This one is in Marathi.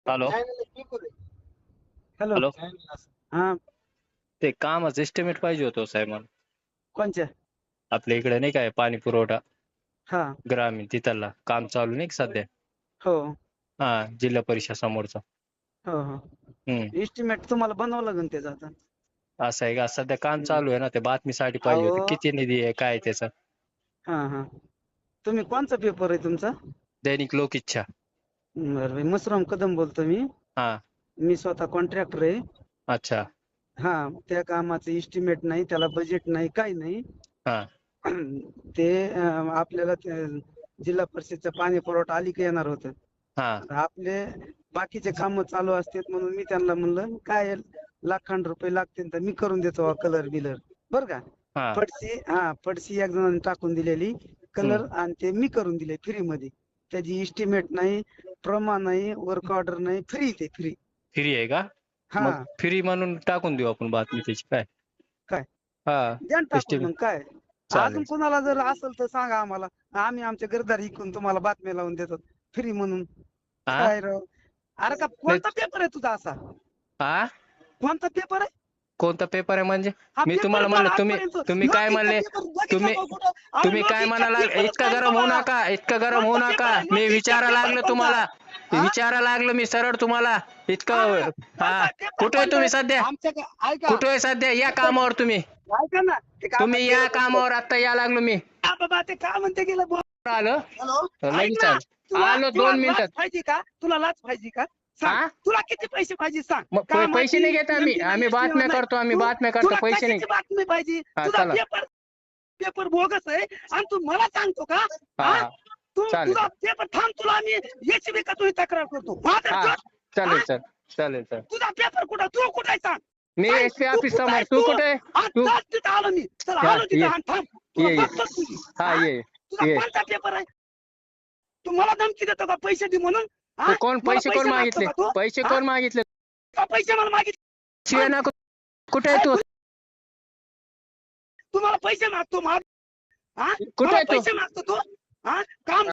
Hello hello. हॅलो हा, ते कामाचं एस्टिमेट पाहिजे होतं साहेब मला. कोणच्या? आपल्या इकडे नाही काय पाणी पुरवठा हा, ग्रामीण तिथला काम चालू नाही का सध्या? हो हा, जिल्हा परिषद समोरचं. हो हो. हम्म. एस्टिमेट तुम्हाला बनावं लागेल त्याचा आता. असं आहे का? सध्या काम चालू आहे ना, ते बातमीसाठी पाहिजे होतं. अहो, किती निधी आहे काय त्याचं? हा हा. तुम्ही कोणचा पेपर आहे तुमचा? दैनिक लोकइच्छा. बरं, मसराम कदम बोलतो मी. हा. मी स्वतः कॉन्ट्रॅक्टर आहे. अच्छा. हा, त्या कामाचं एस्टिमेट नाही, त्याला बजेट नाही, काही नाही. हा ते आपल्याला जिल्हा परिषदच्या पाणी पुरवठा आली की येणार होतं. हा आपले बाकीचे काम चालू असतात म्हणून मी त्यांना म्हणलं काय लाखांड रुपये लागतील तर मी करून देतो कलर बिलर, बर का. हा. पडशी एक जणांनी टाकून दिलेली हम्म. कलर आणि ते मी करून दिले फ्री मध्ये. त्याची एस्टिमेट नाही, प्रमाण नाही, वर्क ऑर्डर नाही, फ्री ते फ्री. फ्री आहे का? हा. मग फ्री म्हणून टाकून देऊ आपण बातमी त्याची काय? काय हा. द्या ना टाकून, एस्टिमेट मग काय. चालेल. अजून कोणाला जर असेल तर सांगा आम्हाला, आम्ही आमच्या घरदार इकून तुम्हाला बातम्या लावून देतो फ्री म्हणून. हा काय राव, अरे का नाही. कोणता पेपर आहे तुझा असा? हा, कोणता पेपर आहे कोणता पेपर आहे म्हणजे? हा? मी पेपर तुम्हाला म्हणलं, काढ तुम्ही आजपर्यंत तुम्ही काय लोकईचा म्हणले? पेपर बघितला तुम्ही का कुठं? अरे तुम्ही काय लोकईचा म्हणाला? पेपरच इतकं नाही गरम होऊ बाबा. नका, इतकं गरम होऊ कोणता नका. पेपर आहे? मी लोकईचा विचारा पेपर लागलं कोणता? तुम्हाला. हा? विचारा लागलं मी सरळ तुम्हाला. इतकं हा, हा. कोणता पेपर कुठे आहे कोणता तुम्ही आहे? सध्या? आमच्या ऐका, कुठे आहे सध्या? या पेपर कामावर तुम्ही. ऐका ना, ते कामात तुम्ही गेलं या दुसरं. कामावर, आता या लागलो मी. हा बाबा, ते काय म्हणते गेलं बोल. आलं हॅलो, ऐक लगेच ना. आलं. तुला आलो तुला 2 लाच मिनिटात. पाहिजे का? तुला लाच पाहिजे का? सांग, हा, तुला किती पैसे पाहिजे सांग. मग पैसे कामाची नाही घेत आम्ही. MD नाही, आम्ही SDO बातम्या नाही. करतो, आम्ही बातम्या करतो. तुला पैसे नाही. कशाची बातमी पाहिजे? हा, तुझा चला. पेपर पेपर बोगस आहे आणि तू मला सांगतो का? हा हा, हा, तू चालेल. तुझा पेपर थांब, तुला आम्ही याची बी का तुझी तक्रार करतो. माझं हा, जर- हा? चालेल चालेल. तुझा पेपर कुठं? तू कुठं आहे सांग. मी सांग, एसपी तू ऑफिस कुठं समोर. आहेस तू तू? कुठे आहे? हा, तू चल तिथं आलो मी. चल हा, आलो तिथं ये आणि थांब. तुला ये बघतो तुझी. हा, हा? ये तुझा ये. कोणता पेपर आहे? तू मला धमकी देतो का पैसे दे म्हणून? हा? कोण मला पैसे कोण पैसे मागतो मागितले? का तू? पैसे हा? कोण मागितले? का पैसे मला मागितले? शिव्या नको. कुठे आहे तू? तू मला पैसे मागतो. हा? कुठे मला आहे तू? पैसे मागतो तू? हा? काम